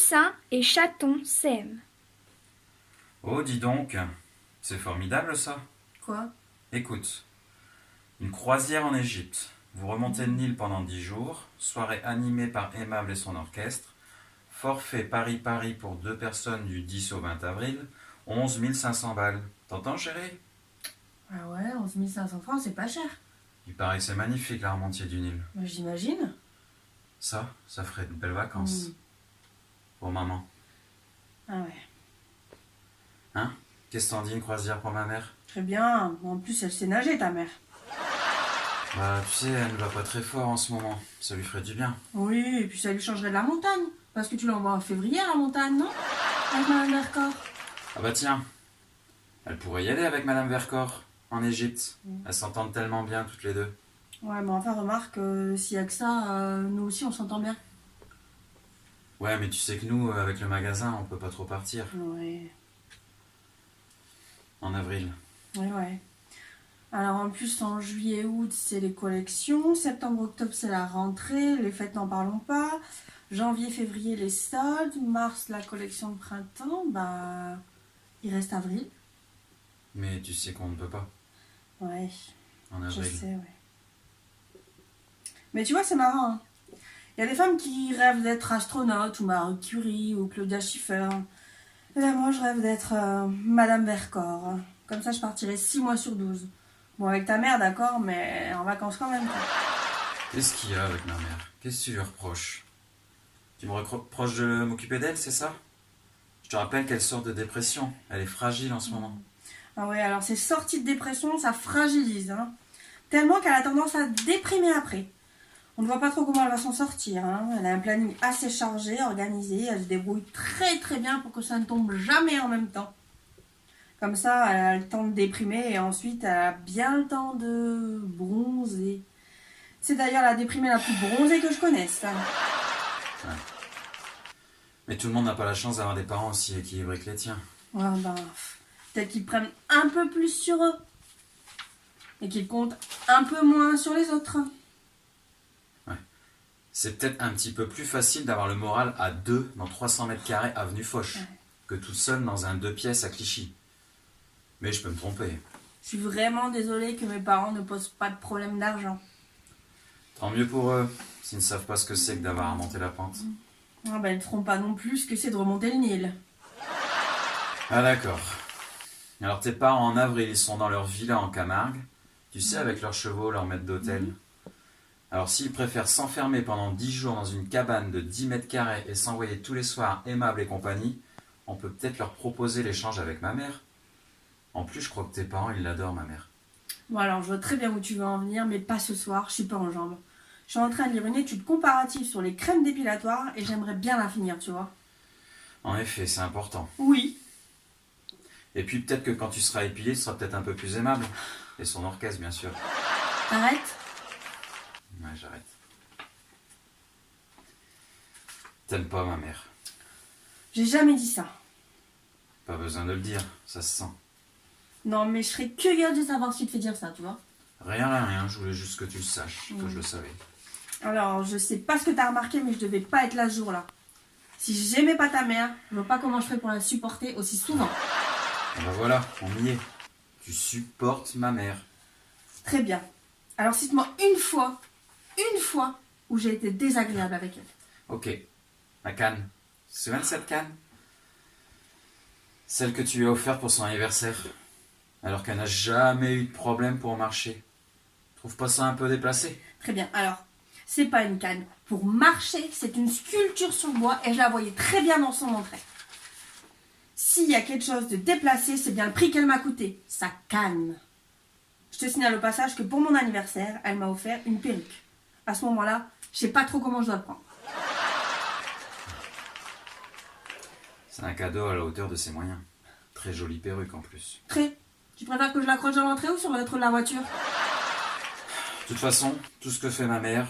poussin et chaton s'aiment. Oh, dis donc, c'est formidable ça. Quoi? Écoute, une croisière en Égypte. Vous remontez le Nil pendant 10 jours, soirée animée par Aimable et son orchestre, forfait Paris-Paris pour 2 personnes du 10 au 20 avril, 11 500 balles. T'entends, chérie? Ah ouais, 11 500 francs, c'est pas cher. Il paraît que c'est magnifique la remontée du Nil. Bah, j'imagine. Ça ferait de belles vacances. Pour maman. Ah ouais. Hein? Qu'est-ce que t'en dis, une croisière pour ma mère? Très bien. En plus, elle sait nager, ta mère. Bah, tu sais, elle ne va pas très fort en ce moment. Ça lui ferait du bien. Oui, et puis ça lui changerait de la montagne. Parce que tu l'envoies en février à la montagne, non? Avec Madame Vercors. Ah bah tiens, elle pourrait y aller avec Madame Vercors, en Égypte. Elles s'entendent tellement bien toutes les deux. Ouais, mais enfin, remarque, s'il y a que ça, nous aussi, on s'entend bien. Ouais, mais tu sais que nous, avec le magasin, on peut pas trop partir. Ouais. En avril. Ouais. Alors en plus, en juillet, août, c'est les collections. Septembre, octobre, c'est la rentrée. Les fêtes, n'en parlons pas. Janvier, février, les soldes. Mars, la collection de printemps. Bah, il reste avril. Mais tu sais qu'on ne peut pas, Ouais, en je avril. sais, ouais. Mais tu vois, c'est marrant, hein. Il y a des femmes qui rêvent d'être astronautes, ou Marie Curie, ou Claudia Schiffer. Et là, moi, je rêve d'être Madame Vercors. Comme ça, je partirai 6 mois sur 12. Bon, avec ta mère, d'accord, mais en vacances quand même. Qu'est-ce qu'il y a avec ma mère? Qu'est-ce que tu lui reproches? Tu me reproches de m'occuper d'elle, c'est ça? Je te rappelle qu'elle sort de dépression. Elle est fragile en ce moment. Ah ouais, alors ces sorties de dépression, ça fragilise, hein. Tellement qu'elle a tendance à déprimer après. On ne voit pas trop comment elle va s'en sortir, hein. Elle a un planning assez chargé, organisé. Elle se débrouille très très bien pour que ça ne tombe jamais en même temps. Comme ça, elle a le temps de déprimer et ensuite elle a bien le temps de bronzer. C'est d'ailleurs la déprimée la plus bronzée que je connaisse, hein. Ouais. Mais tout le monde n'a pas la chance d'avoir des parents aussi équilibrés que les tiens. Ouais, ben, peut-être qu'ils prennent un peu plus sur eux. Et qu'ils comptent un peu moins sur les autres. C'est peut-être un petit peu plus facile d'avoir le moral à 2 dans 300 mètres carrés avenue Foch Ouais. que tout seul dans un 2 pièces à Clichy. Mais je peux me tromper. Je suis vraiment désolée que mes parents ne posent pas de problème d'argent. Tant mieux pour eux, s'ils ne savent pas ce que c'est que d'avoir à monter la pente. Ah ben, ils ne feront pas non plus ce que c'est de remonter le Nil. Ah d'accord. Alors tes parents en avril, ils sont dans leur villa en Camargue, tu sais, avec leurs chevaux, leur maître d'hôtel. Alors s'ils préfèrent s'enfermer pendant 10 jours dans une cabane de 10 mètres carrés et s'envoyer tous les soirs Aimable et compagnie, on peut peut-être leur proposer l'échange avec ma mère. En plus, je crois que tes parents, ils l'adorent, ma mère. Bon alors, je vois très bien où tu veux en venir, mais pas ce soir, je suis pas en jambes. Je suis en train de lire une étude comparative sur les crèmes dépilatoires et j'aimerais bien la finir, tu vois. En effet, c'est important. Oui. Et puis peut-être que quand tu seras épilé, tu seras peut-être un peu plus aimable. Et son orchestre, bien sûr. Arrête. Ouais, j'arrête. T'aimes pas ma mère. J'ai jamais dit ça. Pas besoin de le dire, ça se sent. Non, mais je serais curieuse de savoir ce qui te fait dire ça, tu vois. Rien, je voulais juste que tu le saches, que je le savais. Alors, je sais pas ce que t'as remarqué, mais je devais pas être là ce jour-là. Si j'aimais pas ta mère, je vois pas comment je ferais pour la supporter aussi souvent. Et ben voilà, on y est. Tu supportes ma mère. Très bien. Alors cite-moi une fois, où j'ai été désagréable avec elle. Ok, la canne. Tu te souviens de cette canne? Celle que tu lui as offerte pour son anniversaire. Alors qu'elle n'a jamais eu de problème pour marcher. Trouve pas ça un peu déplacé? Très bien. Alors, c'est pas une canne. Pour marcher, c'est une sculpture sur bois et je la voyais très bien dans son entrée. S'il y a quelque chose de déplacé, c'est bien le prix qu'elle m'a coûté. Sa canne. Je te signale au passage que pour mon anniversaire, elle m'a offert une perruque. À ce moment-là, je sais pas trop comment je dois le prendre. C'est un cadeau à la hauteur de ses moyens. Très jolie perruque en plus. Très. Tu préfères que je l'accroche à l'entrée ou sur le rétro de la voiture? De toute façon, tout ce que fait ma mère,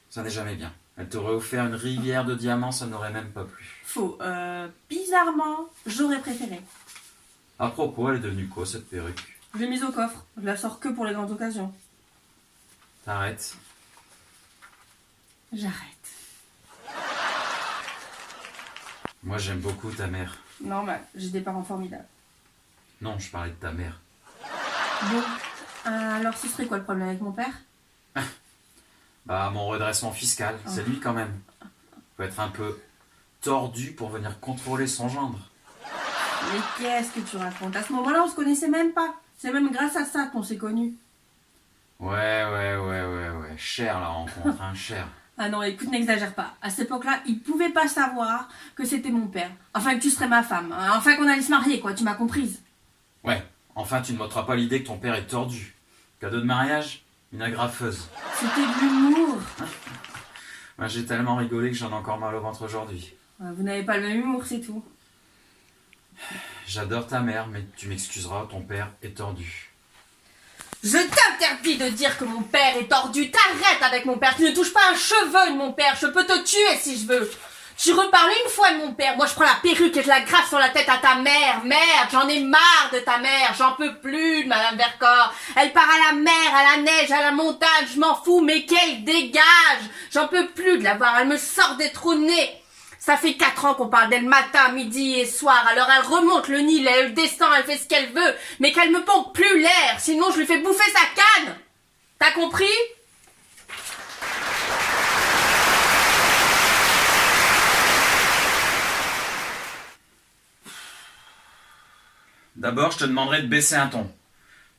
ça n'est jamais bien. Elle t'aurait offert une rivière de diamants, ça n'aurait même pas plu. Faux. Bizarrement, j'aurais préféré. À propos, elle est devenue quoi cette perruque? Je l'ai mise au coffre. Je la sors que pour les grandes occasions. T'arrêtes. J'arrête. Moi, j'aime beaucoup ta mère. Normal, j'ai des parents formidables. Non, je parlais de ta mère. Bon, alors ce serait quoi le problème avec mon père? Bah, mon redressement fiscal, c'est lui quand même. Faut être un peu tordu pour venir contrôler son gendre. Mais qu'est-ce que tu racontes? À ce moment-là, on se connaissait même pas. C'est même grâce à ça qu'on s'est connus. Ouais. Cher la rencontre, hein, cher. Ah non, écoute, n'exagère pas. À cette époque-là, il pouvait pas savoir que c'était mon père. Enfin, que tu serais ma femme. Enfin, qu'on allait se marier, quoi. Tu m'as comprise. Ouais, enfin, tu ne m'ôteras pas l'idée que ton père est tordu. Cadeau de mariage, une agrafeuse. C'était de l'humour. Moi, j'ai tellement rigolé que j'en ai encore mal au ventre aujourd'hui. Vous n'avez pas le même humour, c'est tout. J'adore ta mère, mais tu m'excuseras, ton père est tordu. Je t'interdis de dire que mon père est tordu. T'arrêtes avec mon père. Tu ne touches pas un cheveu de mon père. Je peux te tuer si je veux. Tu reparles une fois de mon père. Moi, je prends la perruque et je la graffe sur la tête à ta mère. Merde, j'en ai marre de ta mère. J'en peux plus de Madame Vercors. Elle part à la mer, à la neige, à la montagne. Je m'en fous, mais qu'elle dégage. J'en peux plus de la voir. Elle me sort des trous de nez. Ça fait 4 ans qu'on parle d'elle matin, midi et soir. Alors elle remonte le Nil, elle descend, elle fait ce qu'elle veut. Mais qu'elle me pompe plus l'air. Sinon, je lui fais bouffer sa canne. T'as compris ? D'abord, je te demanderai de baisser un ton.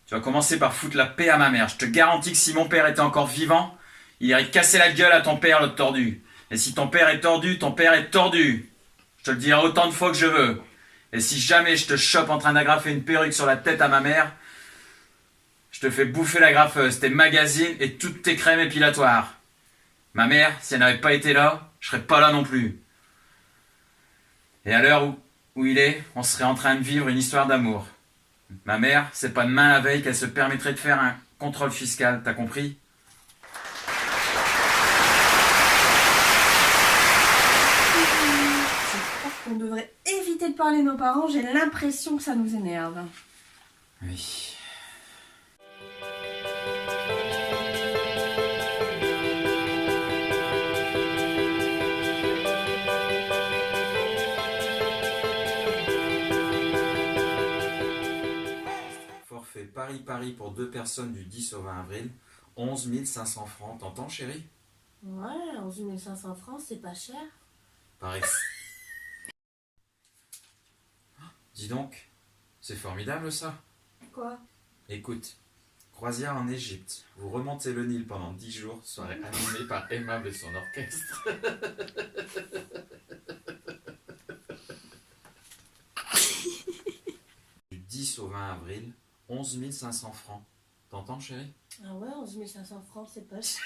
Tu vas commencer par foutre la paix à ma mère. Je te garantis que si mon père était encore vivant, il irait casser la gueule à ton père, l'autre tordu. Et si ton père est tordu, ton père est tordu. Je te le dirai autant de fois que je veux. Et si jamais je te chope en train d'agrafer une perruque sur la tête à ma mère, je te fais bouffer la graffeuse, tes magazines et toutes tes crèmes épilatoires. Ma mère, si elle n'avait pas été là, je serais pas là non plus. Et à l'heure où il est, on serait en train de vivre une histoire d'amour. Ma mère, c'est pas demain la veille qu'elle se permettrait de faire un contrôle fiscal, t'as compris ? On devrait éviter de parler de nos parents, j'ai l'impression que ça nous énerve. Oui. Forfait Paris-Paris pour 2 personnes du 10 au 20 avril, 11 500 francs. T'entends, chérie ? Ouais, 11 500 francs, c'est pas cher. Pareil. Dis donc, c'est formidable ça. Quoi? Écoute, croisière en Égypte. Vous remontez le Nil pendant 10 jours, soirée animée par Emma et son orchestre. Du 10 au 20 avril, 11 500 francs. T'entends, chérie ? Ah ouais, 11 500 francs, c'est pas cher.